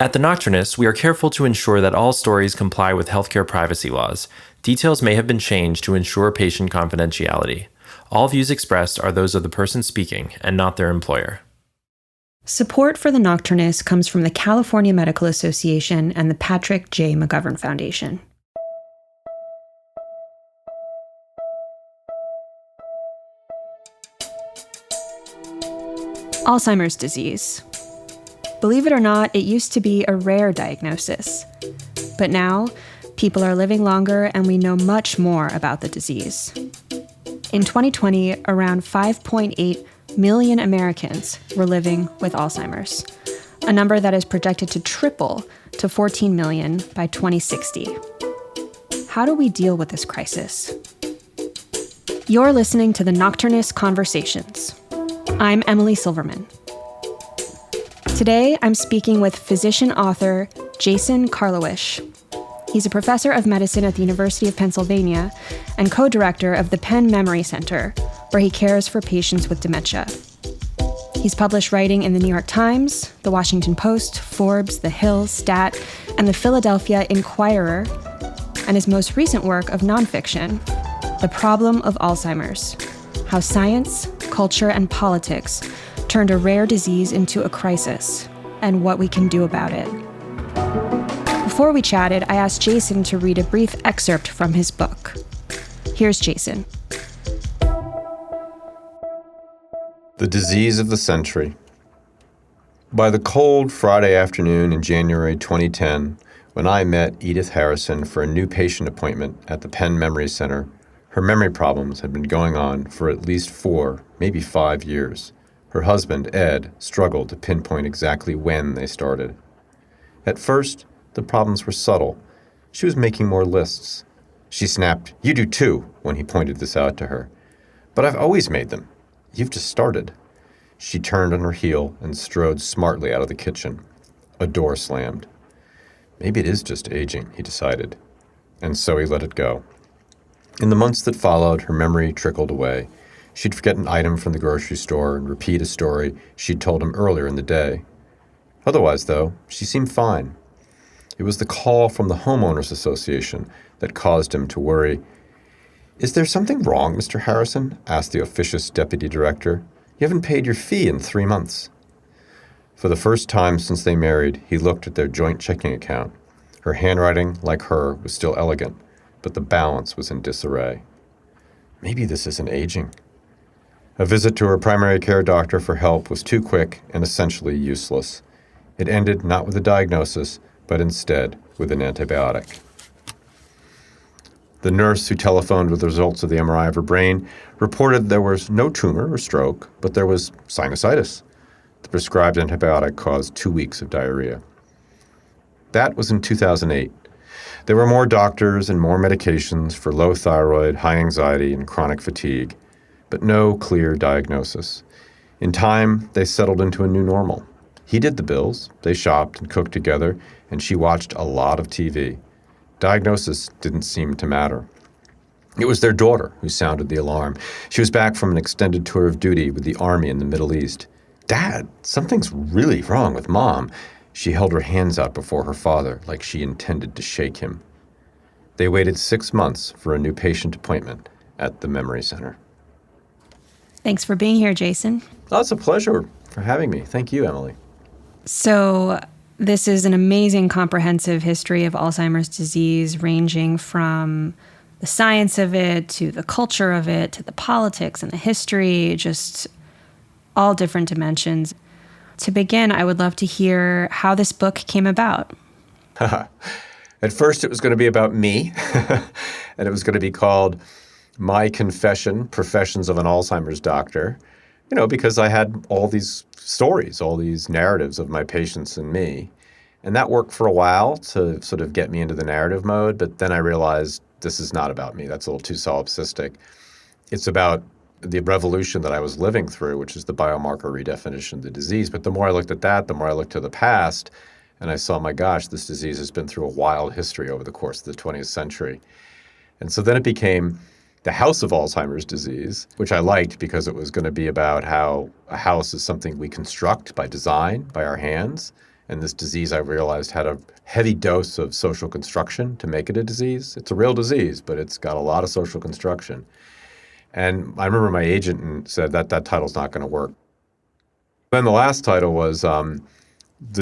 At the Nocturnists, we are careful to ensure that all stories comply with healthcare privacy laws. Details may have been changed to ensure patient confidentiality. All views expressed are those of the person speaking and not their employer. Support for the Nocturnists comes from the California Medical Association and the Patrick J. McGovern Foundation. Alzheimer's disease. Believe it or not, it used to be a rare diagnosis. But now, people are living longer and we know much more about the disease. In 2020, around 5.8 million Americans were living with Alzheimer's, a number that is projected to triple to 14 million by 2060. How do we deal with this crisis? You're listening to the Nocturnist Conversations. I'm Emily Silverman. Today, I'm speaking with physician-author Jason Karlawish. He's a professor of medicine at the University of Pennsylvania and co-director of the Penn Memory Center, where he cares for patients with dementia. He's published writing in the New York Times, the Washington Post, Forbes, The Hill, Stat, and the Philadelphia Inquirer, and his most recent work of nonfiction, The Problem of Alzheimer's: How Science, Culture, and Politics Turned a Rare Disease into a Crisis, and What We Can Do About It. Before we chatted, I asked Jason to read a brief excerpt from his book. Here's Jason. The Disease of the Century. By the cold Friday afternoon in January 2010, when I met Edith Harrison for a new patient appointment at the Penn Memory Center, her memory problems had been going on for at least 4, maybe 5 years. Her husband, Ed, struggled to pinpoint exactly when they started. At first, the problems were subtle. She was making more lists. She snapped, "You do too," when he pointed this out to her. "But I've always made them. You've just started." She turned on her heel and strode smartly out of the kitchen. A door slammed. Maybe it is just aging, he decided. And so he let it go. In the months that followed, her memory trickled away. She'd forget an item from the grocery store and repeat a story she'd told him earlier in the day. Otherwise, though, she seemed fine. It was the call from the Homeowners Association that caused him to worry. "Is there something wrong, Mr. Harrison?" asked the officious deputy director. "You haven't paid your fee in 3 months." For the first time since they married, he looked at their joint checking account. Her handwriting, like her, was still elegant, but the balance was in disarray. Maybe this isn't aging. A visit to her primary care doctor for help was too quick and essentially useless. It ended not with a diagnosis, but instead with an antibiotic. The nurse who telephoned with the results of the MRI of her brain reported there was no tumor or stroke, but there was sinusitis. The prescribed antibiotic caused 2 weeks of diarrhea. That was in 2008. There were more doctors and more medications for low thyroid, high anxiety, and chronic fatigue, but no clear diagnosis. In time, they settled into a new normal. He did the bills, they shopped and cooked together, and she watched a lot of TV. Diagnosis didn't seem to matter. It was their daughter who sounded the alarm. She was back from an extended tour of duty with the Army in the Middle East. "Dad, something's really wrong with Mom." She held her hands out before her father like she intended to shake him. They waited 6 months for a new patient appointment at the Memory Center. Thanks for being here, Jason. Oh, it's a pleasure for having me. Thank you, Emily. So this is an amazing comprehensive history of Alzheimer's disease, ranging from the science of it to the culture of it to the politics and the history, just all different dimensions. To begin, I would love to hear how this book came about. At first, it was going to be about me, and it was going to be called My Confession, Professions of an Alzheimer's Doctor, because I had all these stories, all these narratives of my patients and me. And that worked for a while to sort of get me into the narrative mode, but then I realized this is not about me. That's a little too solipsistic. It's about the revolution that I was living through, which is the biomarker redefinition of the disease. But the more I looked at that, the more I looked to the past, and I saw, my gosh, this disease has been through a wild history over the course of the 20th century. And so then it became the House of Alzheimer's Disease, which I liked because it was going to be about how a house is something we construct by design, by our hands, And this disease, I realized, had a heavy dose of social construction to make it a disease. It's a real disease, but it's got a lot of social construction. And I remember my agent said that title's not going to work. Then the last title was The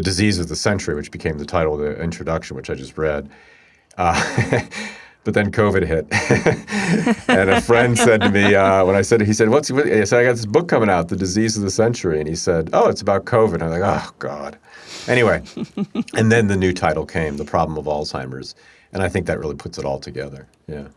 Disease of the Century, which became the title of the introduction, which I just read. But then COVID hit. And a friend said to me, when I said, he said, I said, I got this book coming out, The Disease of the Century. And he said, oh, it's about COVID. And I'm like, oh, God. Anyway, and then the new title came, The Problem of Alzheimer's. And I think that really puts it all together. Yeah.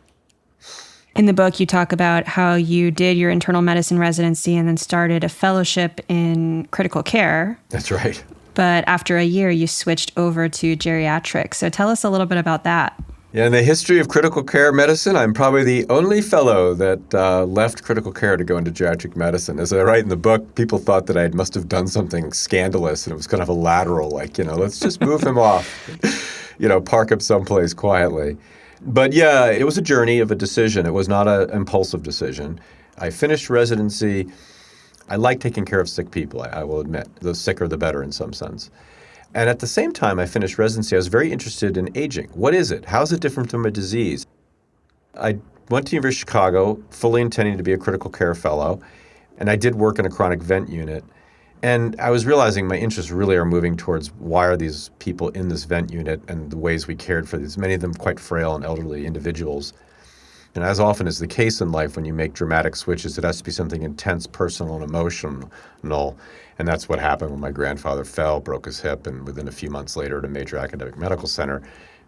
In the book, you talk about how you did your internal medicine residency and then started a fellowship in critical care. That's right. But after a year, you switched over to geriatrics. So tell us a little bit about that. Yeah, in the history of critical care medicine, I'm probably the only fellow that left critical care to go into geriatric medicine. As I write in the book, people thought that I must have done something scandalous and it was kind of a lateral, like, let's just move him off, park him someplace quietly. But yeah, it was a journey of a decision. It was not an impulsive decision. I finished residency. I like taking care of sick people, I will admit. The sicker, the better in some sense. And at the same time I finished residency, I was very interested in aging. What is it? How is it different from a disease? I went to the University of Chicago fully intending to be a critical care fellow, and I did work in a chronic vent unit. And I was realizing my interests really are moving towards why are these people in this vent unit and the ways we cared for these, many of them quite frail and elderly individuals. And as often is the case in life, when you make dramatic switches, it has to be something intense, personal, and emotional. And that's what happened when my grandfather fell, broke his hip, and within a few months later at a major academic medical center,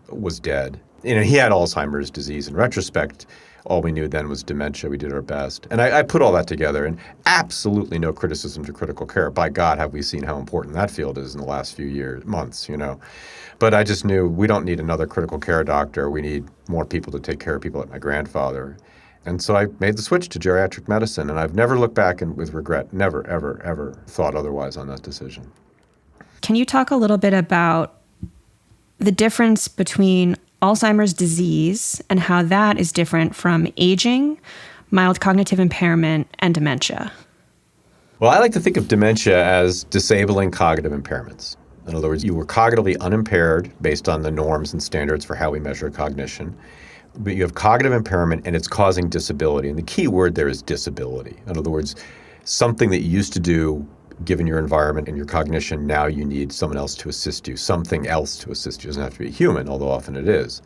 was dead. He had Alzheimer's disease. In retrospect, all we knew then was dementia. We did our best. And I put all that together, and absolutely no criticism to critical care. By God, have we seen how important that field is in the last few months. But I just knew we don't need another critical care doctor. We need more people to take care of people like my grandfather. And so I made the switch to geriatric medicine, and I've never looked back with regret, never, ever, ever thought otherwise on that decision. Can you talk a little bit about the difference between Alzheimer's disease and how that is different from aging, mild cognitive impairment, and dementia? Well, I like to think of dementia as disabling cognitive impairments. In other words, you were cognitively unimpaired based on the norms and standards for how we measure cognition. But you have cognitive impairment and it's causing disability. And the key word there is disability. In other words, something that you used to do given your environment and your cognition, now you need someone else to assist you, something else to assist you. It doesn't have to be a human, although often it is.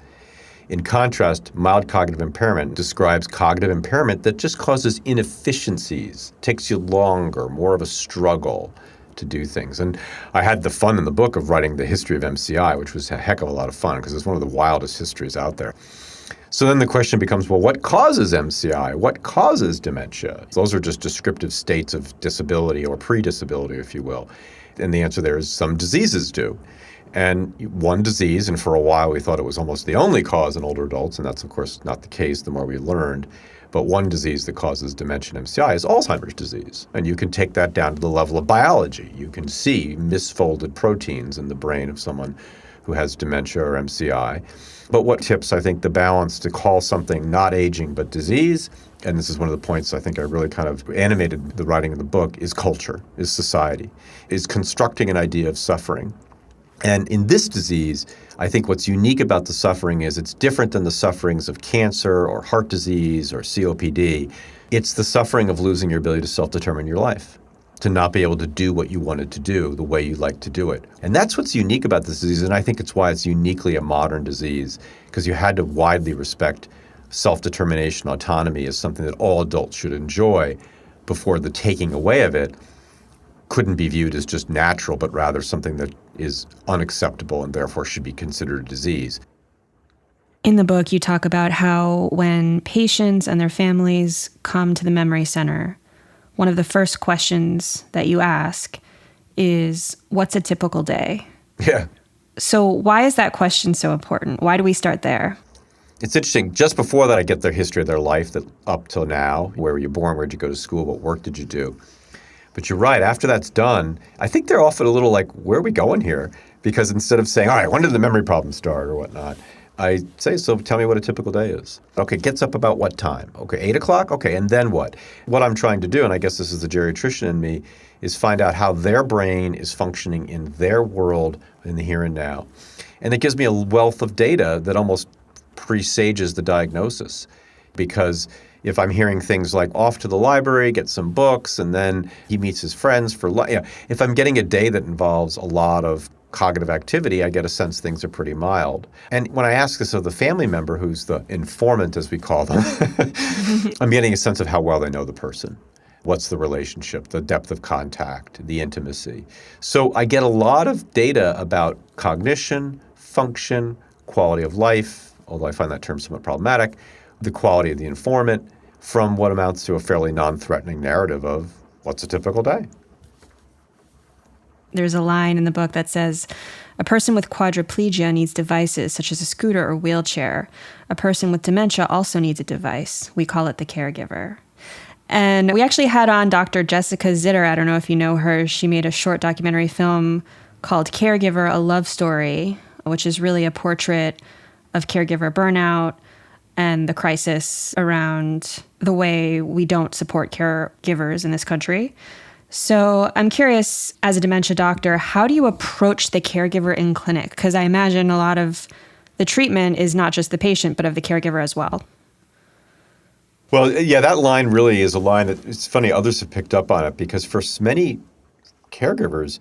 In contrast, mild cognitive impairment describes cognitive impairment that just causes inefficiencies, takes you longer, more of a struggle to do things. And I had the fun in the book of writing the history of MCI, which was a heck of a lot of fun because it's one of the wildest histories out there. So then the question becomes, well, what causes MCI? What causes dementia? Those are just descriptive states of disability or pre-disability, if you will. And the answer there is some diseases do. And one disease, and for a while we thought it was almost the only cause in older adults, and that's of course not the case the more we learned, but one disease that causes dementia and MCI is Alzheimer's disease. And you can take that down to the level of biology. You can see misfolded proteins in the brain of someone who has dementia or MCI. But what tips, I think, the balance to call something not aging but disease, and this is one of the points I think I really kind of animated the writing of the book, is culture, is society, is constructing an idea of suffering. And in this disease, I think what's unique about the suffering is it's different than the sufferings of cancer or heart disease or COPD. It's the suffering of losing your ability to self-determine your life, to not be able to do what you wanted to do the way you like to do it. And that's what's unique about this disease, and I think it's why it's uniquely a modern disease, because you had to widely respect self-determination, autonomy as something that all adults should enjoy before the taking away of it couldn't be viewed as just natural, but rather something that is unacceptable and therefore should be considered a disease. In the book, you talk about how when patients and their families come to the memory center, one of the first questions that you ask is, what's a typical day? Yeah. So why is that question so important? Why do we start there? It's interesting. Just before that, I get their history of their life that up till now. Where were you born? Where did you go to school? What work did you do? But you're right. After that's done, I think they're often a little like, where are we going here? Because instead of saying, all right, when did the memory problem start or whatnot, I say, so tell me what a typical day is. Okay, gets up about what time? Okay, 8 o'clock? Okay, and then what? What I'm trying to do, and I guess this is the geriatrician in me, is find out how their brain is functioning in their world in the here and now. And it gives me a wealth of data that almost presages the diagnosis. Because if I'm hearing things like off to the library, get some books, and then he meets his friends for lunch, if I'm getting a day that involves a lot of cognitive activity, I get a sense things are pretty mild. And when I ask this of the family member, who's the informant, as we call them, I'm getting a sense of how well they know the person. What's the relationship, the depth of contact, the intimacy. So I get a lot of data about cognition, function, quality of life, although I find that term somewhat problematic, the quality of the informant, from what amounts to a fairly non-threatening narrative of what's a typical day. There's a line in the book that says, a person with quadriplegia needs devices such as a scooter or wheelchair. A person with dementia also needs a device. We call it the caregiver. And we actually had on Dr. Jessica Zitter. I don't know if you know her. She made a short documentary film called Caregiver, A Love Story, which is really a portrait of caregiver burnout and the crisis around the way we don't support caregivers in this country. So I'm curious, as a dementia doctor, how do you approach the caregiver in clinic? Because I imagine a lot of the treatment is not just the patient, but of the caregiver as well. Well, yeah, that line really is a line that, it's funny, others have picked up on it, because for many caregivers,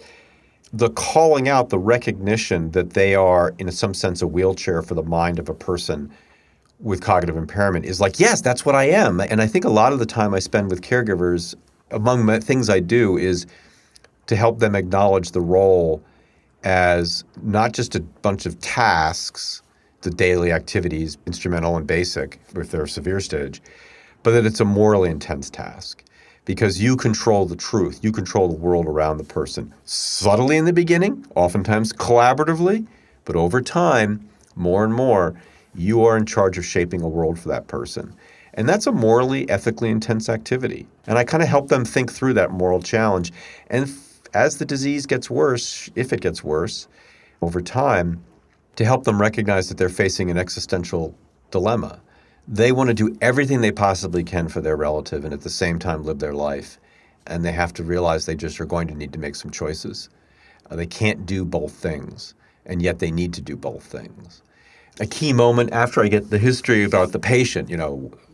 the calling out, the recognition that they are, in some sense, a wheelchair for the mind of a person with cognitive impairment is like, yes, that's what I am. And I think a lot of the time I spend with caregivers, among the things I do, is to help them acknowledge the role as not just a bunch of tasks, the daily activities, instrumental and basic if they're a severe stage, but that it's a morally intense task. Because you control the truth, you control the world around the person. Subtly in the beginning, oftentimes collaboratively, but over time, more and more, you are in charge of shaping a world for that person. And that's a morally, ethically intense activity. And I kind of help them think through that moral challenge. And as the disease gets worse, if it gets worse, over time, to help them recognize that they're facing an existential dilemma. They want to do everything they possibly can for their relative and at the same time live their life. And they have to realize they just are going to need to make some choices. They can't do both things, and yet they need to do both things. A key moment after I get the history about the patient,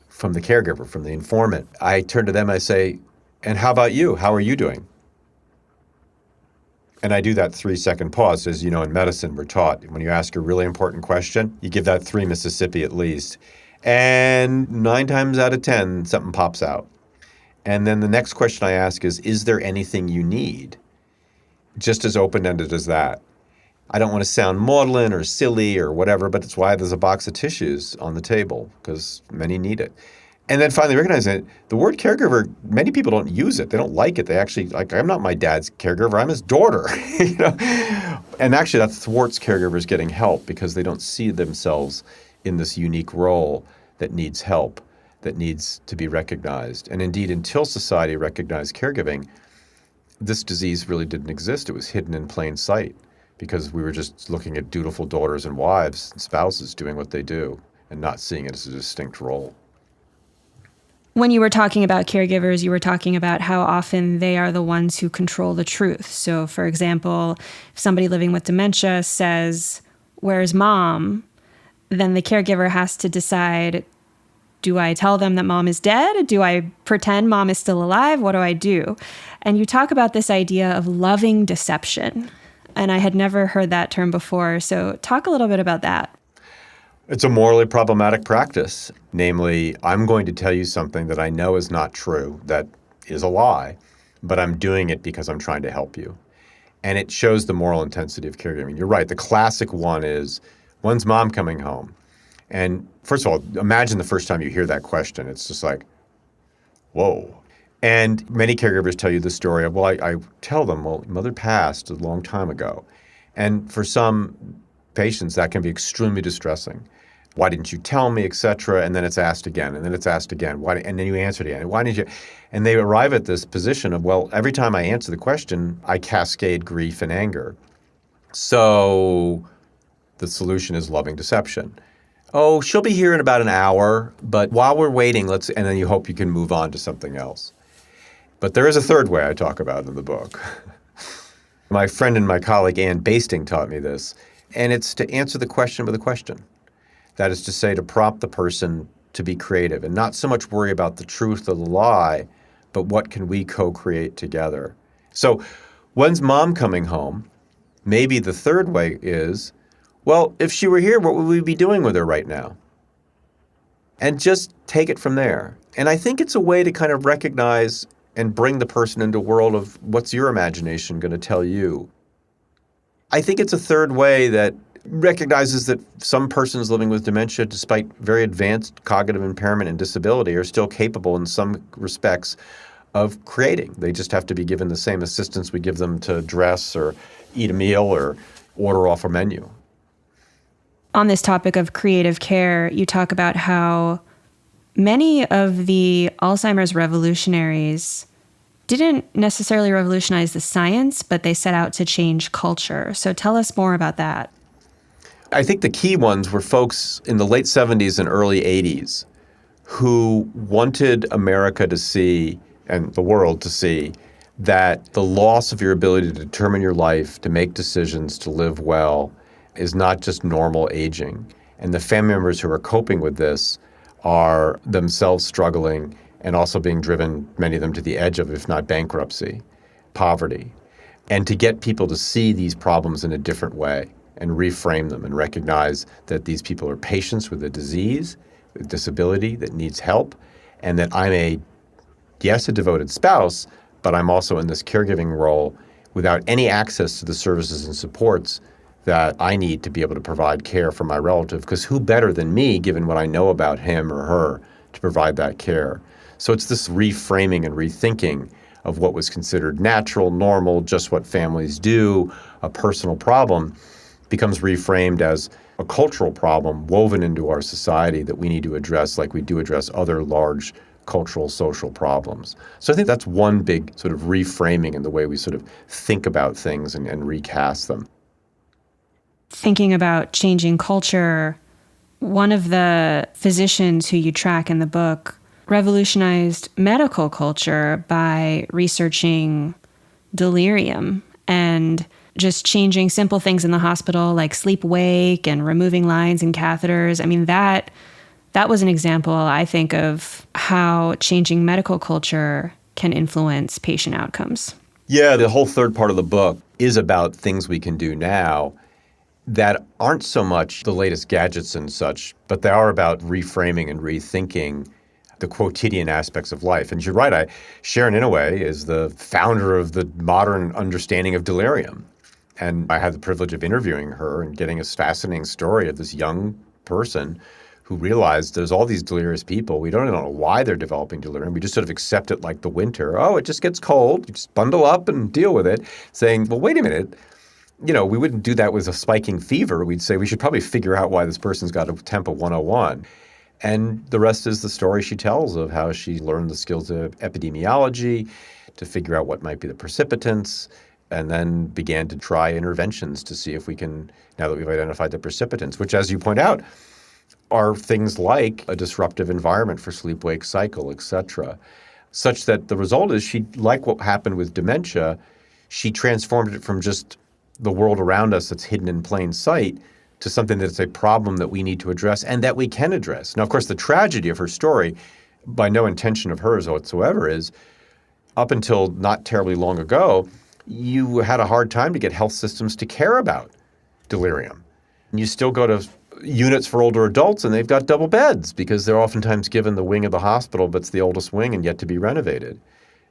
from the caregiver, from the informant, I turn to them, I say, and how about you? How are you doing? And I do that 3-second pause. As you know, in medicine, we're taught when you ask a really important question, you give that 3 Mississippi at least. And 9 times out of 10, something pops out. And then the next question I ask is there anything you need? Just as open-ended as that. I don't want to sound maudlin or silly or whatever, but it's why there's a box of tissues on the table, because many need it. And then finally recognizing it, the word caregiver, many people don't use it. They don't like it. They actually, I'm not my dad's caregiver, I'm his daughter. And actually that thwarts caregivers getting help because they don't see themselves in this unique role that needs help, that needs to be recognized. And indeed, until society recognized caregiving, this disease really didn't exist. It was hidden in plain sight because we were just looking at dutiful daughters and wives and spouses doing what they do and not seeing it as a distinct role. When you were talking about caregivers, you were talking about how often they are the ones who control the truth. So, for example, if somebody living with dementia says, "Where's mom?" then the caregiver has to decide, do I tell them that mom is dead? Do I pretend mom is still alive? What do I do? And you talk about this idea of loving deception. And I had never heard that term before. So talk a little bit about that. It's a morally problematic practice. Namely, I'm going to tell you something that I know is not true, that is a lie, but I'm doing it because I'm trying to help you. And it shows the moral intensity of caregiving. You're right. The classic one is, when's mom coming home? And first of all, imagine the first time you hear that question. It's just like, whoa. And many caregivers tell you the story of, well, I tell them, well, mother passed a long time ago. And for some patients, that can be extremely distressing. Why didn't you tell me, et cetera? And then it's asked again, and then it's asked again. Why? And then you answer it again. Why didn't you? And they arrive at this position of, well, every time I answer the question, I cascade grief and anger. So The solution is loving deception. Oh, she'll be here in about an hour, but while we're waiting, and then you hope you can move on to something else. But there is a third way I talk about in the book. My friend and my colleague Ann Basting taught me this, and it's to answer the question with a question. That is to say, to prompt the person to be creative and not so much worry about the truth or the lie, but what can we co-create together. So when's mom coming home? Maybe the third way is, well, if she were here, what would we be doing with her right now? And just take it from there. And I think it's a way to kind of recognize and bring the person into a world of what's your imagination going to tell you. I think it's a third way that recognizes that some persons living with dementia, despite very advanced cognitive impairment and disability, are still capable in some respects of creating. They just have to be given the same assistance we give them to dress or eat a meal or order off a menu. On this topic of creative care, you talk about how many of the Alzheimer's revolutionaries didn't necessarily revolutionize the science, but they set out to change culture. So tell us more about that. I think the key ones were folks in the late 70s and early 80s who wanted America to see, and the world to see, that the loss of your ability to determine your life, to make decisions, to live well, is not just normal aging. And the family members who are coping with this are themselves struggling and also being driven, many of them, to the edge of, if not bankruptcy, poverty. And to get people to see these problems in a different way and reframe them and recognize that these people are patients with a disease, with disability that needs help, and that I'm a devoted spouse, but I'm also in this caregiving role without any access to the services and supports that I need to be able to provide care for my relative, because who better than me, given what I know about him or her, to provide that care? So it's this reframing and rethinking of what was considered natural, normal, just what families do, a personal problem, becomes reframed as a cultural problem woven into our society that we need to address like we do address other large cultural, social problems. So I think that's one big sort of reframing in the way we sort of think about things and recast them. Thinking about changing culture, one of the physicians who you track in the book revolutionized medical culture by researching delirium and just changing simple things in the hospital like sleep-wake and removing lines and catheters. I mean, that was an example, I think, of how changing medical culture can influence patient outcomes. Yeah, the whole third part of the book is about things we can do now that aren't so much the latest gadgets and such, but they are about reframing and rethinking the quotidian aspects of life. And you're right, Sharon Inouye is the founder of the modern understanding of delirium. And I had the privilege of interviewing her and getting a fascinating story of this young person who realized there's all these delirious people. We don't know why they're developing delirium. We just sort of accept it like the winter. Oh, it just gets cold. You just bundle up and deal with it. Saying, well, wait a minute. You know, we wouldn't do that with a spiking fever. We'd say we should probably figure out why this person's got a temp of 101. And the rest is the story she tells of how she learned the skills of epidemiology to figure out what might be the precipitants, and then began to try interventions to see if we can, now that we've identified the precipitants, which, as you point out, are things like a disruptive environment for sleep-wake cycle, et cetera, such that the result is she, like what happened with dementia, she transformed it from just the world around us that's hidden in plain sight to something that's a problem that we need to address and that we can address. Now, of course, the tragedy of her story, by no intention of hers whatsoever, is up until not terribly long ago, you had a hard time to get health systems to care about delirium. And you still go to units for older adults and they've got double beds because they're oftentimes given the wing of the hospital, but it's the oldest wing and yet to be renovated.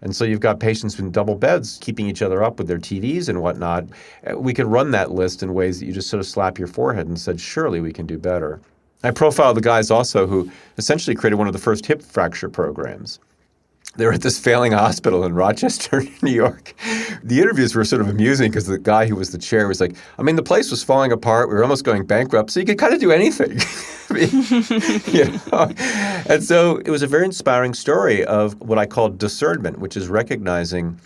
And so you've got patients in double beds keeping each other up with their TVs and whatnot. We could run that list in ways that you just sort of slap your forehead and said, surely we can do better. I profiled the guys also who essentially created one of the first hip fracture programs. They were at this failing hospital in Rochester, New York. The interviews were sort of amusing because the guy who was the chair was like, I mean, the place was falling apart. We were almost going bankrupt, so you could kind of do anything. You know? And so it was a very inspiring story of what I call discernment, which is recognizing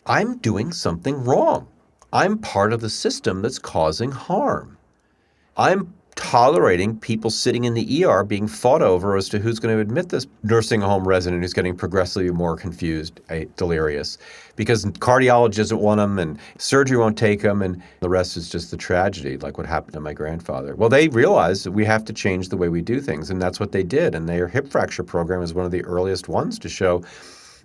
I'm doing something wrong. I'm part of the system that's causing harm. I'm tolerating people sitting in the ER being fought over as to who's going to admit this nursing home resident who's getting progressively more confused, delirious, because cardiology doesn't want them and surgery won't take them, and the rest is just the tragedy, like what happened to my grandfather. Well, they realized that we have to change the way we do things, and that's what they did. And their hip fracture program is one of the earliest ones to show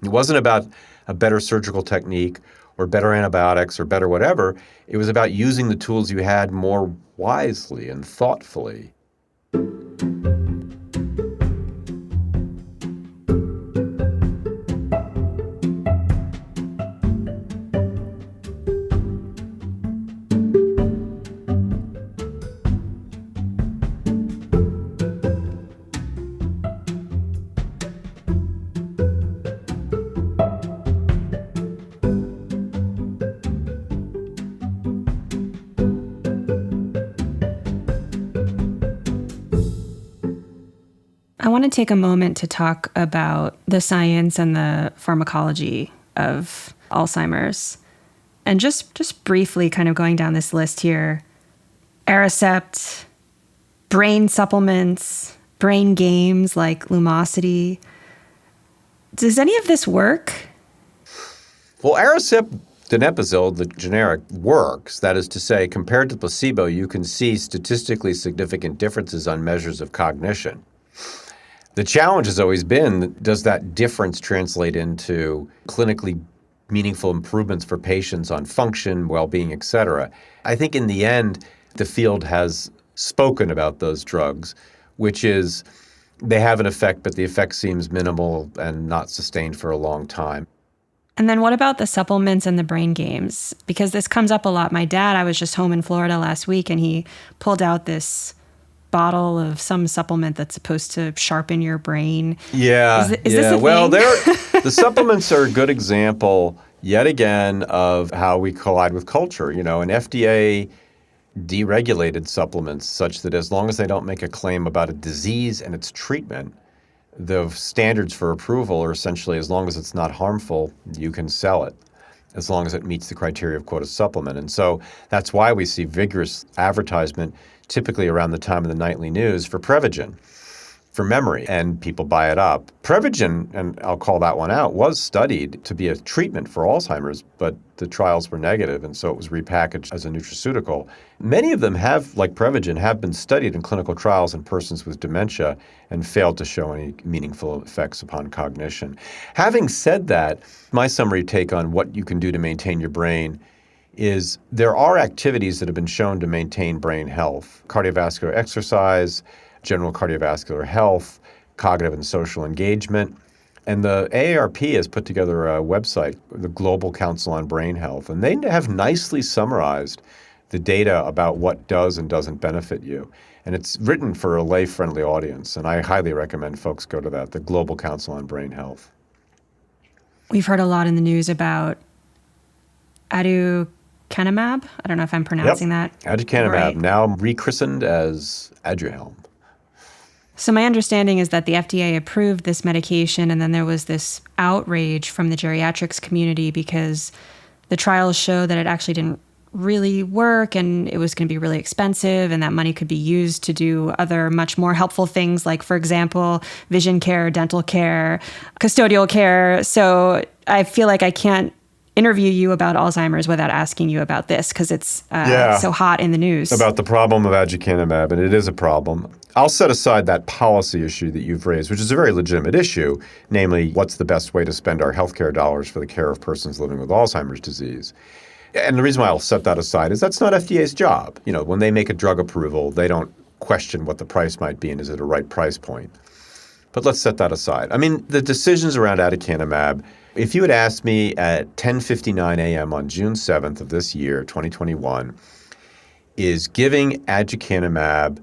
it wasn't about a better surgical technique or better antibiotics or better whatever. It was about using the tools you had more wisely and thoughtfully. I want to take a moment to talk about the science and the pharmacology of Alzheimer's. And just briefly kind of going down this list here, Aricept, brain supplements, brain games like Lumosity. Does any of this work? Well, Aricept, donepezil, the generic, works. That is to say, compared to placebo, you can see statistically significant differences on measures of cognition. The challenge has always been, does that difference translate into clinically meaningful improvements for patients on function, well-being, et cetera? I think in the end, the field has spoken about those drugs, which is they have an effect, but the effect seems minimal and not sustained for a long time. And then what about the supplements and the brain games? Because this comes up a lot. My dad, I was just home in Florida last week, and he pulled out this bottle of some supplement that's supposed to sharpen your brain. Yeah, is this a well, thing? the supplements are a good example, yet again, of how we collide with culture. You know, an FDA deregulated supplements such that as long as they don't make a claim about a disease and its treatment, the standards for approval are essentially as long as it's not harmful, you can sell it, as long as it meets the criteria of, quote, a supplement. And so that's why we see vigorous advertisement typically around the time of the nightly news for Prevagen, for memory, and people buy it up. Prevagen, and I'll call that one out, was studied to be a treatment for Alzheimer's, but the trials were negative, and so it was repackaged as a nutraceutical. Many of them have, like Prevagen, have been studied in clinical trials in persons with dementia and failed to show any meaningful effects upon cognition. Having said that, my summary take on what you can do to maintain your brain is there are activities that have been shown to maintain brain health: cardiovascular exercise, general cardiovascular health, cognitive and social engagement. And the AARP has put together a website, the Global Council on Brain Health, and they have nicely summarized the data about what does and doesn't benefit you. And it's written for a lay-friendly audience, and I highly recommend folks go to that, the Global Council on Brain Health. We've heard a lot in the news about aducanumab. I don't know if I'm pronouncing that Aducanumab, right. now rechristened as Aduhelm. So my understanding is that the FDA approved this medication, and then there was this outrage from the geriatrics community because the trials show that it actually didn't really work, and it was going to be really expensive, and that money could be used to do other much more helpful things, like, for example, vision care, dental care, custodial care. So I feel like I can't interview you about Alzheimer's without asking you about this, because it's so hot in the news. About the problem of aducanumab, and it is a problem. I'll set aside that policy issue that you've raised, which is a very legitimate issue, namely, what's the best way to spend our healthcare dollars for the care of persons living with Alzheimer's disease? And the reason why I'll set that aside is that's not FDA's job. You know, when they make a drug approval, they don't question what the price might be and is it a right price point. But let's set that aside. I mean, the decisions around aducanumab, if you had asked me at 10:59 a.m. on June 7th of this year, 2021, is giving aducanumab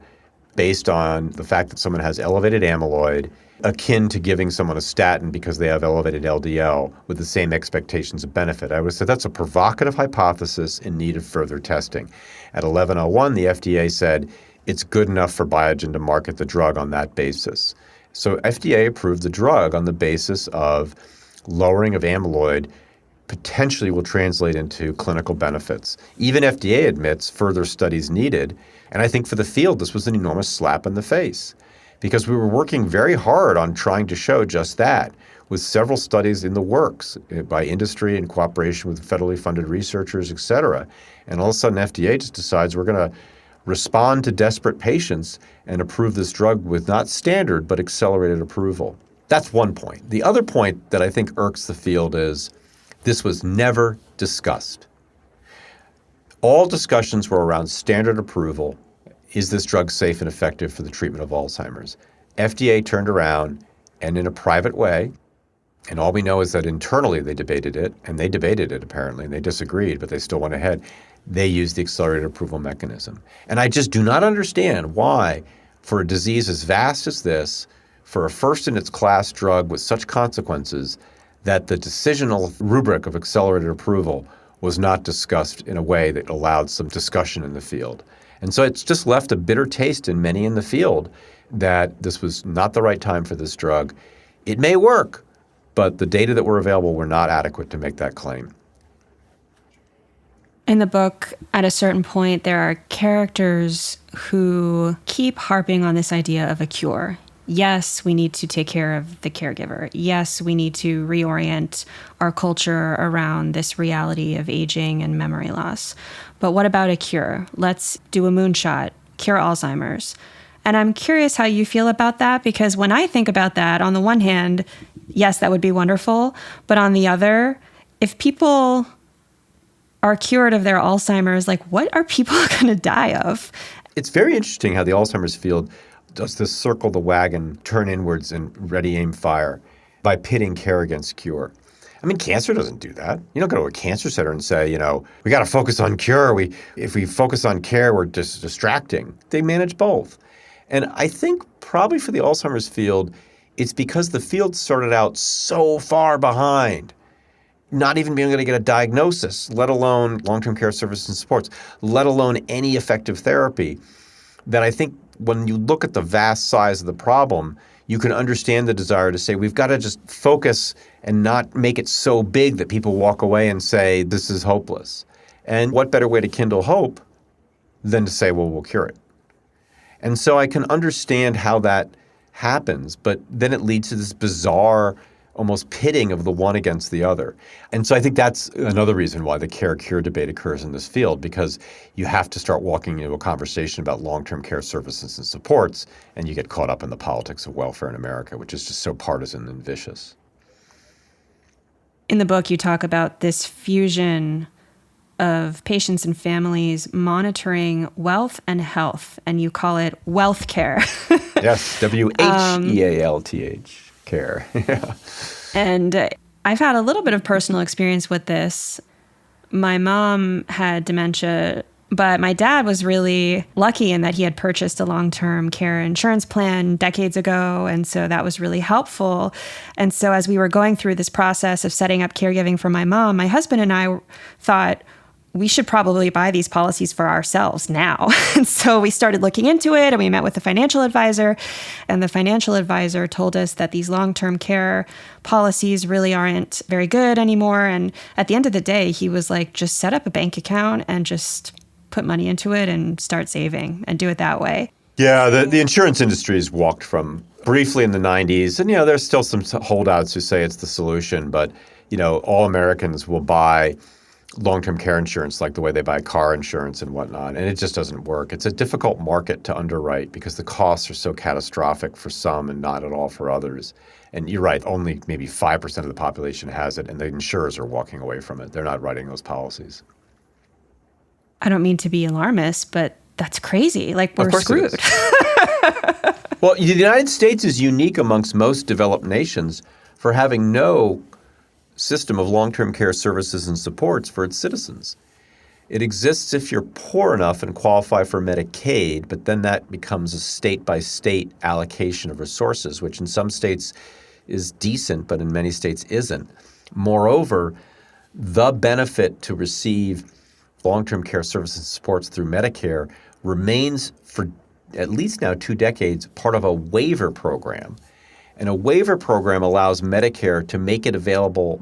based on the fact that someone has elevated amyloid akin to giving someone a statin because they have elevated LDL with the same expectations of benefit, I would say that's a provocative hypothesis in need of further testing. At 11:01, the FDA said it's good enough for Biogen to market the drug on that basis. So FDA approved the drug on the basis of lowering of amyloid potentially will translate into clinical benefits. Even FDA admits further studies needed. And I think for the field, this was an enormous slap in the face because we were working very hard on trying to show just that, with several studies in the works by industry in cooperation with federally funded researchers, et cetera. And all of a sudden, FDA just decides we're going to respond to desperate patients and approve this drug with not standard, but accelerated approval. That's one point. The other point that I think irks the field is this was never discussed. All discussions were around standard approval. Is this drug safe and effective for the treatment of Alzheimer's? FDA turned around and in a private way, and all we know is that internally they debated it, and they debated it apparently, and they disagreed, but they still went ahead. They used the accelerated approval mechanism. And I just do not understand why, for a disease as vast as this, for a first-in-its-class drug with such consequences, that the decisional rubric of accelerated approval was not discussed in a way that allowed some discussion in the field. And so it's just left a bitter taste in many in the field that this was not the right time for this drug. It may work, but the data that were available were not adequate to make that claim. In the book, at a certain point, there are characters who keep harping on this idea of a cure. Yes, we need to take care of the caregiver. Yes, we need to reorient our culture around this reality of aging and memory loss. But what about a cure? Let's do a moonshot, cure Alzheimer's. And I'm curious how you feel about that, because when I think about that, on the one hand, yes, that would be wonderful. But on the other, if people are cured of their Alzheimer's, like what are people going to die of? It's very interesting how the Alzheimer's field does this circle the wagon, turn inwards and ready, aim, fire by pitting care against cure. I mean, cancer doesn't do that. You don't go to a cancer center and say, we got to focus on cure. If we focus on care, we're just distracting. They manage both. And I think probably for the Alzheimer's field, it's because the field started out so far behind, not even being able to get a diagnosis, let alone long-term care services and supports, let alone any effective therapy, that I think when you look at the vast size of the problem, you can understand the desire to say we've got to just focus and not make it so big that people walk away and say this is hopeless. And what better way to kindle hope than to say, well, we'll cure it. And so I can understand how that happens, but then it leads to this bizarre almost pitting of the one against the other. And so I think that's another reason why the care-cure debate occurs in this field, because you have to start walking into a conversation about long-term care services and supports, and you get caught up in the politics of welfare in America, which is just so partisan and vicious. In the book, you talk about this fusion of patients and families monitoring wealth and health, and you call it wealth care. Yes, WHEALTH. Care. Yeah. And I've had a little bit of personal experience with this. My mom had dementia, but my dad was really lucky in that he had purchased a long-term care insurance plan decades ago. And so that was really helpful. And so as we were going through this process of setting up caregiving for my mom, my husband and I thought, we should probably buy these policies for ourselves now. And so we started looking into it, and we met with the financial advisor. And the financial advisor told us that these long-term care policies really aren't very good anymore. And at the end of the day, he was like, just set up a bank account and just put money into it and start saving and do it that way. Yeah, the insurance industry has walked from briefly in the 90s. And, there's still some holdouts who say it's the solution. But, all Americans will buy long-term care insurance like the way they buy car insurance and whatnot, and it just doesn't work. It's a difficult market to underwrite because the costs are so catastrophic for some and not at all for others. And you're right, only maybe 5% of the population has it, and the insurers are walking away from it. They're not writing those policies. I don't mean to be alarmist, but that's crazy. Like, we're screwed. Well, the United States is unique amongst most developed nations for having no system of long-term care services and supports for its citizens. It exists if you're poor enough and qualify for Medicaid, but then that becomes a state-by-state allocation of resources, which in some states is decent, but in many states isn't. Moreover, the benefit to receive long-term care services and supports through Medicare remains for at least now 2 decades part of a waiver program. And a waiver program allows Medicaid, to make it available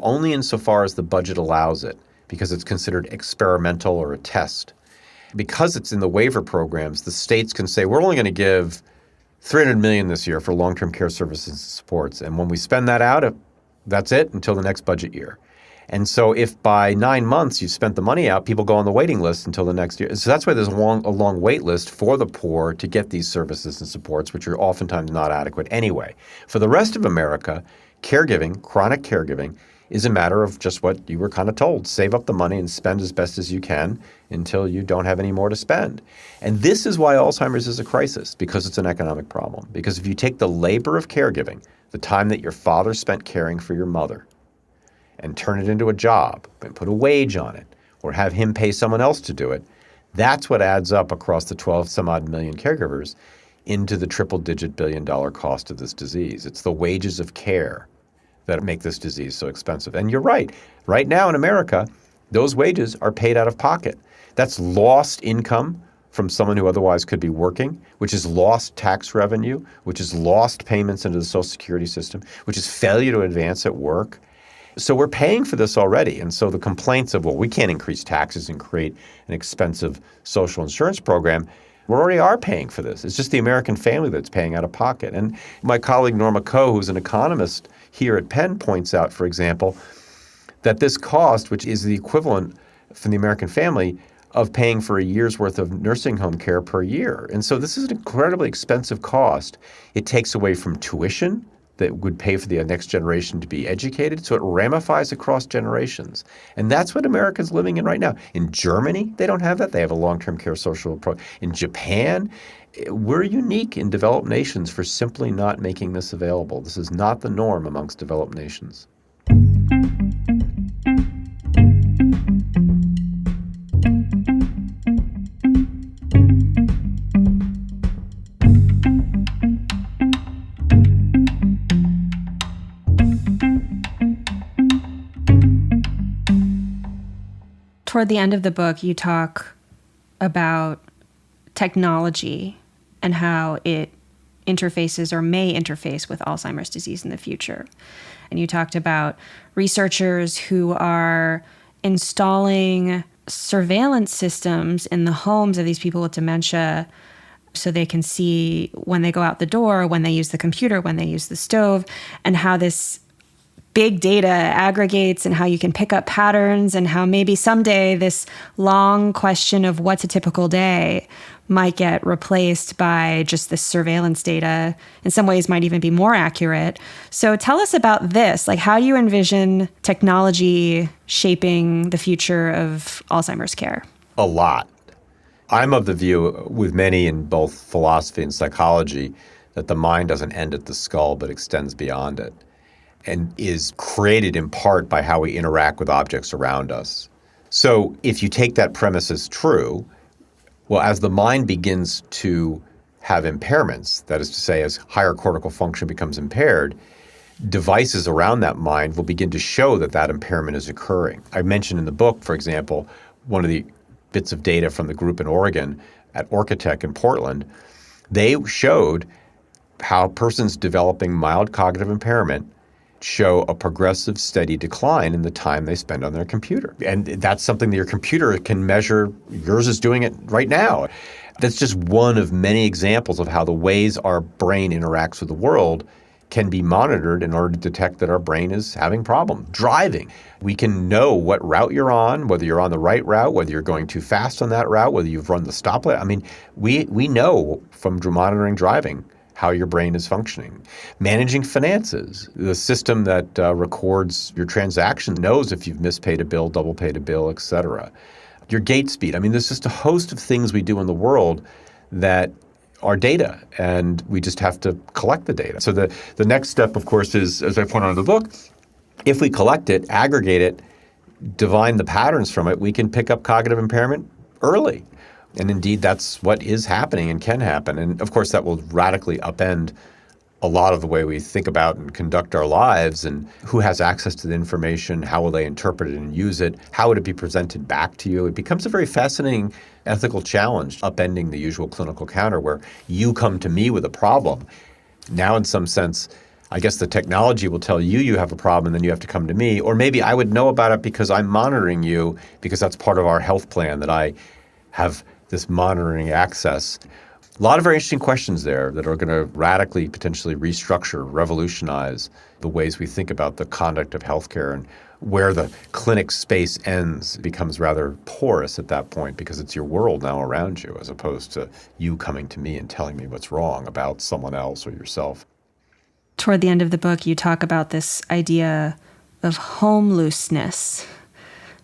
only insofar as the budget allows it, because it's considered experimental or a test. Because it's in the waiver programs, the states can say, we're only going to give $300 million this year for long-term care services and supports. And when we spend that out, that's it until the next budget year. And so if by 9 months you've spent the money out, people go on the waiting list until the next year. So that's why there's a long wait list for the poor to get these services and supports, which are oftentimes not adequate anyway. For the rest of America, caregiving, chronic caregiving, is a matter of just what you were kind of told. Save up the money and spend as best as you can until you don't have any more to spend. And this is why Alzheimer's is a crisis, because it's an economic problem. Because if you take the labor of caregiving, the time that your father spent caring for your mother, and turn it into a job and put a wage on it, or have him pay someone else to do it, that's what adds up across the 12 some odd million caregivers into the triple-digit billion-dollar cost of this disease. It's the wages of care that make this disease so expensive. And you're right. Right now in America, those wages are paid out of pocket. That's lost income from someone who otherwise could be working, which is lost tax revenue, which is lost payments into the Social Security system, which is failure to advance at work. So we're paying for this already. And so the complaints of, well, we can't increase taxes and create an expensive social insurance program, we already are paying for this. It's just the American family that's paying out of pocket. And my colleague Norma Coe, who's an economist here at Penn, points out, for example, that this cost, which is the equivalent from the American family of paying for a year's worth of nursing home care per year. And so this is an incredibly expensive cost. It takes away from tuition that would pay for the next generation to be educated. So it ramifies across generations. And that's what America's living in right now. In Germany, they don't have that. They have a long-term care social program. In Japan, we're unique in developed nations for simply not making this available. This is not the norm amongst developed nations. Toward the end of the book, you talk about technology and how it interfaces or may interface with Alzheimer's disease in the future. And you talked about researchers who are installing surveillance systems in the homes of these people with dementia so they can see when they go out the door, when they use the computer, when they use the stove, and how this big data aggregates and how you can pick up patterns and how maybe someday this long question of what's a typical day might get replaced by just this surveillance data. In some ways might even be more accurate. So tell us about this. Like, how do you envision technology shaping the future of Alzheimer's care? A lot. I'm of the view, with many in both philosophy and psychology, that the mind doesn't end at the skull but extends beyond it, and is created in part by how we interact with objects around us. So if you take that premise as true, well, as the mind begins to have impairments, that is to say, as higher cortical function becomes impaired, devices around that mind will begin to show that that impairment is occurring. I mentioned in the book, for example, one of the bits of data from the group in Oregon at Orcatech in Portland. They showed how persons developing mild cognitive impairment show a progressive, steady decline in the time they spend on their computer. And that's something that your computer can measure. Yours is doing it right now. That's just one of many examples of how the ways our brain interacts with the world can be monitored in order to detect that our brain is having problems. Driving. We can know what route you're on, whether you're on the right route, whether you're going too fast on that route, whether you've run the stoplight. I mean, we know from monitoring driving how your brain is functioning. Managing finances. The system that records your transactions knows if you've mispaid a bill, double paid a bill, et cetera. Your gait speed. I mean, there's just a host of things we do in the world that are data, and we just have to collect the data. So the next step, of course, is, as I point out in the book, if we collect it, aggregate it, divine the patterns from it, we can pick up cognitive impairment early. And indeed, that's what is happening and can happen. And of course, that will radically upend a lot of the way we think about and conduct our lives, and who has access to the information, how will they interpret it and use it, how would it be presented back to you. It becomes a very fascinating ethical challenge, upending the usual clinical counter where you come to me with a problem. Now, in some sense, I guess the technology will tell you you have a problem and then you have to come to me. Or maybe I would know about it because I'm monitoring you, because that's part of our health plan, that I have this monitoring access. A lot of very interesting questions there that are going to radically, potentially restructure, revolutionize the ways we think about the conduct of healthcare, and where the clinic space ends becomes rather porous at that point, because it's your world now around you, as opposed to you coming to me and telling me what's wrong about someone else or yourself. Toward the end of the book, you talk about this idea of homelessness.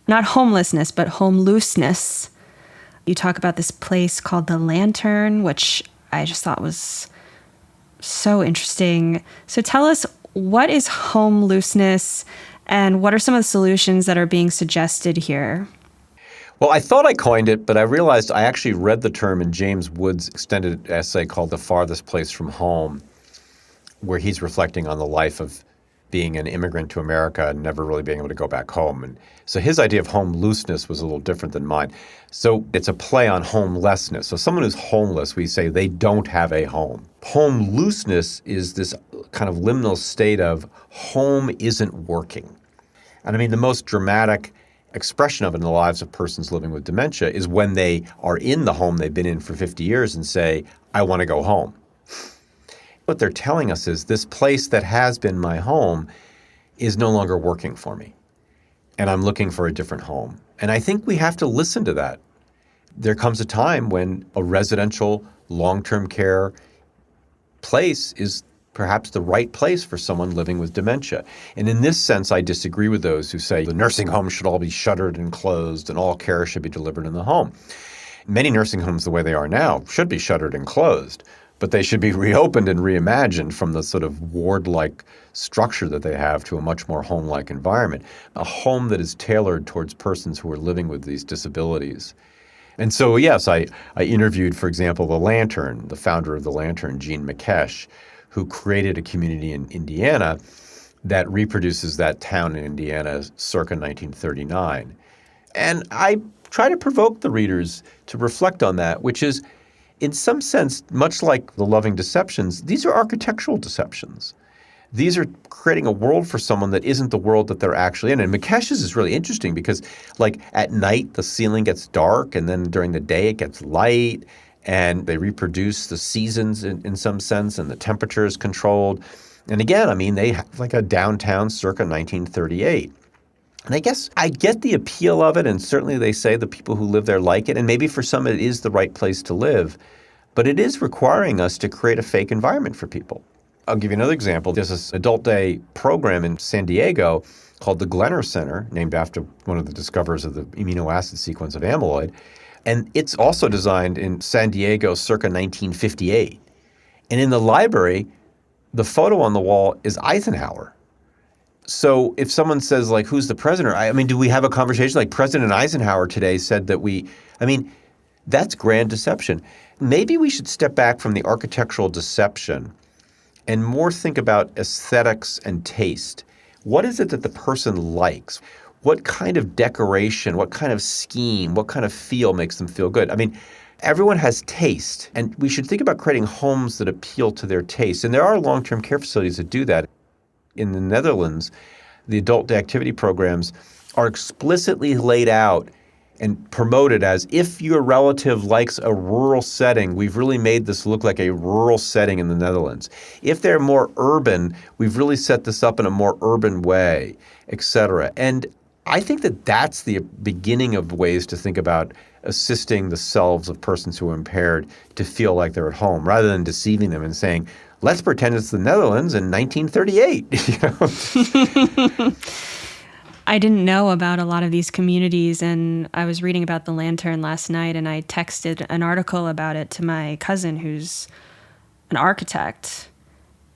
Not homelessness, but homelessness. You talk about this place called the Lantern, which I just thought was so interesting. So tell us, what is homelessness and what are some of the solutions that are being suggested here? Well, I thought I coined it, but I realized I actually read the term in James Wood's extended essay called The Farthest Place from Home, where he's reflecting on the life of being an immigrant to America and never really being able to go back home. And so his idea of homelessness was a little different than mine. So it's a play on homelessness. So someone who's homeless, we say they don't have a home. Homelessness is this kind of liminal state of home isn't working. And I mean, the most dramatic expression of it in the lives of persons living with dementia is when they are in the home they've been in for 50 years and say, I want to go home. What they're telling us is this place that has been my home is no longer working for me, and I'm looking for a different home. And I think we have to listen to that. There comes a time when a residential long-term care place is perhaps the right place for someone living with dementia. And in this sense, I disagree with those who say the nursing homes should all be shuttered and closed and all care should be delivered in the home. Many nursing homes, the way they are now, should be shuttered and closed, but they should be reopened and reimagined from the sort of ward-like structure that they have to a much more home-like environment, a home that is tailored towards persons who are living with these disabilities. And so, yes, I interviewed, for example, the Lantern, the founder of the Lantern, Jean McKesh, who created a community in Indiana that reproduces that town in Indiana circa 1939. And I try to provoke the readers to reflect on that, which is, in some sense, much like the loving deceptions, these are architectural deceptions. These are creating a world for someone that isn't the world that they're actually in. And McKesh's is really interesting because, like, at night the ceiling gets dark, and then during the day it gets light, and they reproduce the seasons in some sense, and the temperature is controlled. And again, I mean, they have like a downtown circa 1938. And I guess I get the appeal of it, and certainly they say the people who live there like it, and maybe for some it is the right place to live, but it is requiring us to create a fake environment for people. I'll give you another example. There's this adult day program in San Diego called the Glenner Center, named after one of the discoverers of the amino acid sequence of amyloid, and it's also designed in San Diego circa 1958. And in the library, the photo on the wall is Eisenhower. So if someone says, like, who's the president? I mean, do we have a conversation like President Eisenhower today said that that's grand deception. Maybe we should step back from the architectural deception and more think about aesthetics and taste. What is it that the person likes? What kind of decoration, what kind of scheme, what kind of feel makes them feel good? I mean, everyone has taste, and we should think about creating homes that appeal to their taste. And there are long-term care facilities that do that. In the Netherlands, the adult day activity programs are explicitly laid out and promoted as, if your relative likes a rural setting, we've really made this look like a rural setting in the Netherlands. If they're more urban, we've really set this up in a more urban way, etc. And I think that that's the beginning of ways to think about assisting the selves of persons who are impaired to feel like they're at home, rather than deceiving them and saying, let's pretend it's the Netherlands in 1938. I didn't know about a lot of these communities, and I was reading about the Lantern last night, and I texted an article about it to my cousin who's an architect.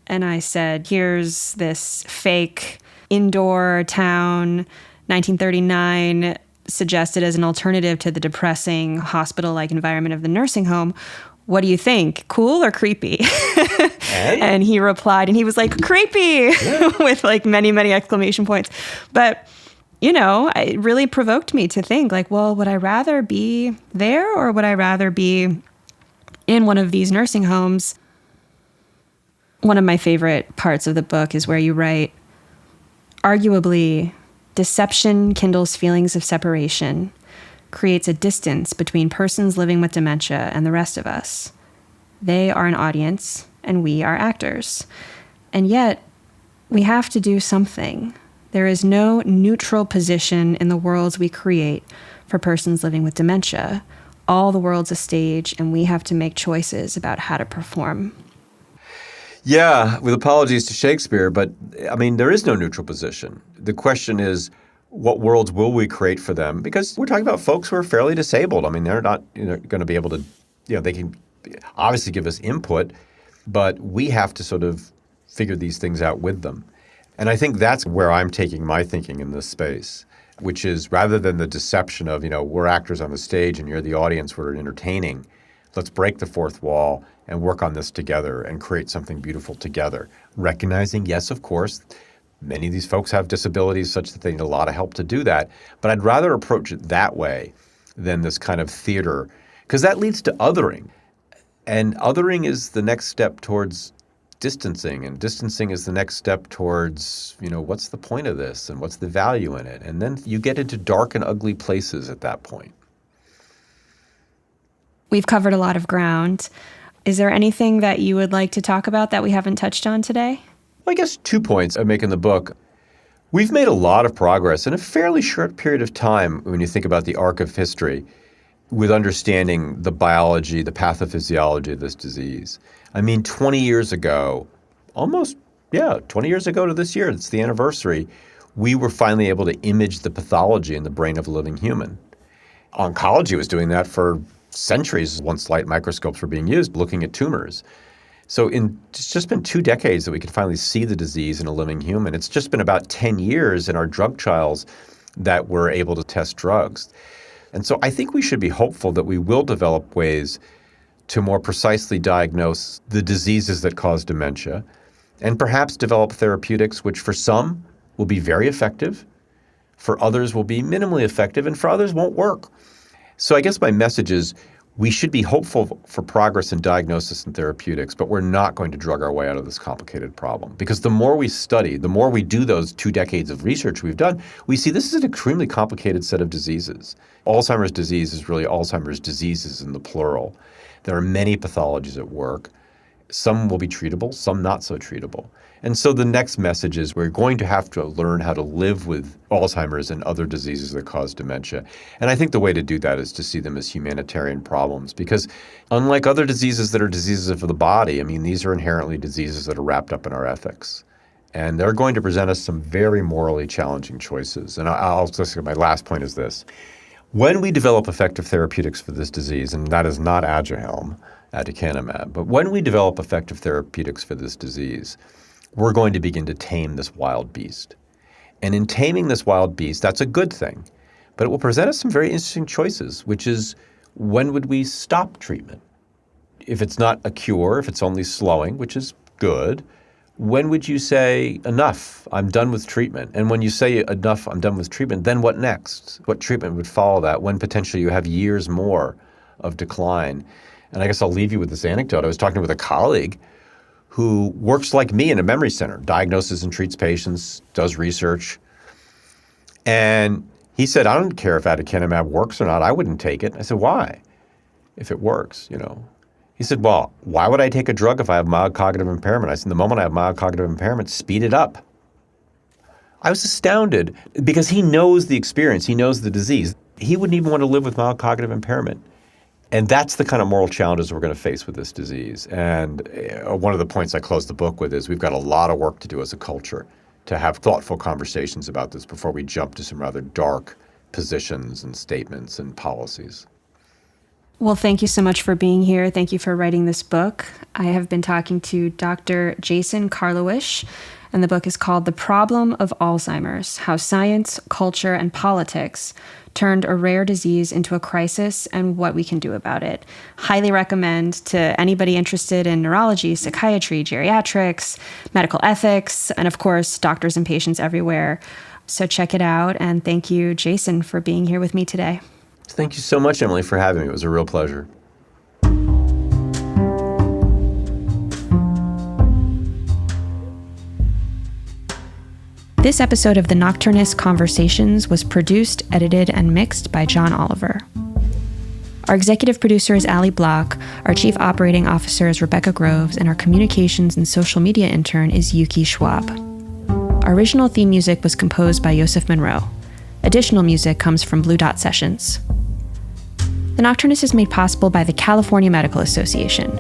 And I said, here's this fake indoor town, 1939, suggested as an alternative to the depressing hospital-like environment of the nursing home. What do you think? Cool or creepy? And he replied, and he was like, creepy, with like many, many exclamation points. But, it really provoked me to think like, well, would I rather be there or would I rather be in one of these nursing homes? One of my favorite parts of the book is where you write, arguably, deception kindles feelings of separation, creates a distance between persons living with dementia and the rest of us. They are an audience, and we are actors. And yet, we have to do something. There is no neutral position in the worlds we create for persons living with dementia. All the world's a stage, and we have to make choices about how to perform. Yeah, with apologies to Shakespeare, but I mean, there is no neutral position. The question is, what worlds will we create for them? Because we're talking about folks who are fairly disabled. I mean, they're not going to be able to, they can obviously give us input, but we have to sort of figure these things out with them. And I think that's where I'm taking my thinking in this space, which is rather than the deception of, we're actors on the stage and you're the audience, we're entertaining, let's break the fourth wall and work on this together and create something beautiful together. Recognizing, yes, of course, many of these folks have disabilities such that they need a lot of help to do that. But I'd rather approach it that way than this kind of theater, because that leads to othering. And othering is the next step towards distancing, and distancing is the next step towards, what's the point of this and what's the value in it? And then you get into dark and ugly places at that point. We've covered a lot of ground. Is there anything that you would like to talk about that we haven't touched on today? Well, I guess 2 points I make in the book. We've made a lot of progress in a fairly short period of time when you think about the arc of history with understanding the biology, the pathophysiology of this disease. I mean, 20 years ago, 20 years ago to this year, it's the anniversary, we were finally able to image the pathology in the brain of a living human. Oncology was doing that for centuries once light microscopes were being used, looking at tumors. So it's just been 2 decades that we could finally see the disease in a living human. It's just been about 10 years in our drug trials that we're able to test drugs. And so I think we should be hopeful that we will develop ways to more precisely diagnose the diseases that cause dementia and perhaps develop therapeutics which for some will be very effective, for others will be minimally effective, and for others won't work. So I guess my message is we should be hopeful for progress in diagnosis and therapeutics, but we're not going to drug our way out of this complicated problem. Because the more we study, the more we do those 2 decades of research we've done, we see this is an extremely complicated set of diseases. Alzheimer's disease is really Alzheimer's diseases in the plural. There are many pathologies at work. Some will be treatable, some not so treatable. And so the next message is we're going to have to learn how to live with Alzheimer's and other diseases that cause dementia. And I think the way to do that is to see them as humanitarian problems, because unlike other diseases that are diseases of the body, I mean, these are inherently diseases that are wrapped up in our ethics. And they're going to present us some very morally challenging choices. And I'll just say my last point is this. When we develop effective therapeutics for this disease, and that is not aducanumab, but when we develop effective therapeutics for this disease, we're going to begin to tame this wild beast. And in taming this wild beast, that's a good thing. But it will present us some very interesting choices, which is when would we stop treatment? If it's not a cure, if it's only slowing, which is good, when would you say, enough, I'm done with treatment? And when you say enough, I'm done with treatment, then what next? What treatment would follow that when potentially you have years more of decline? And I guess I'll leave you with this anecdote. I was talking with a colleague who works like me in a memory center, diagnoses and treats patients, does research. And he said, I don't care if aducanumab works or not, I wouldn't take it. I said, why? If it works, He said, well, why would I take a drug if I have mild cognitive impairment? I said, the moment I have mild cognitive impairment, speed it up. I was astounded because he knows the experience. He knows the disease. He wouldn't even want to live with mild cognitive impairment. And that's the kind of moral challenges we're going to face with this disease. And one of the points I close the book with is we've got a lot of work to do as a culture to have thoughtful conversations about this before we jump to some rather dark positions and statements and policies. Well, thank you so much for being here. Thank you for writing this book. I have been talking to Dr. Jason Karlawish, and the book is called The Problem of Alzheimer's: How Science, Culture, and Politics Turned a Rare Disease into a Crisis and What We Can Do About It. Highly recommend to anybody interested in neurology, psychiatry, geriatrics, medical ethics, and of course, doctors and patients everywhere. So check it out, and thank you, Jason, for being here with me today. Thank you so much, Emily, for having me. It was a real pleasure. This episode of the Nocturnist Conversations was produced, edited, and mixed by John Oliver. Our executive producer is Allie Block, our chief operating officer is Rebecca Groves, and our communications and social media intern is Yuki Schwab. Our original theme music was composed by Joseph Monroe. Additional music comes from Blue Dot Sessions. The Nocturnist is made possible by the California Medical Association,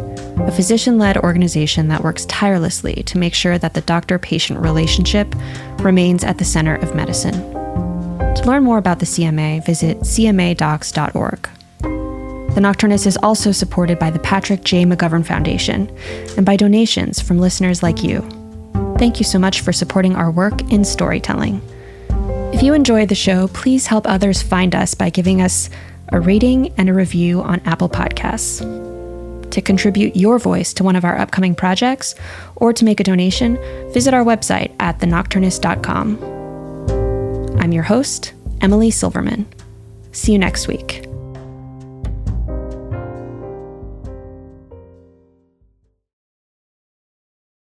a physician-led organization that works tirelessly to make sure that the doctor-patient relationship remains at the center of medicine. To learn more about the CMA, visit cmadocs.org. The Nocturnist is also supported by the Patrick J. McGovern Foundation and by donations from listeners like you. Thank you so much for supporting our work in storytelling. If you enjoy the show, please help others find us by giving us a rating and a review on Apple Podcasts. To contribute your voice to one of our upcoming projects or to make a donation, visit our website at thenocturnist.com. I'm your host, Emily Silverman. See you next week.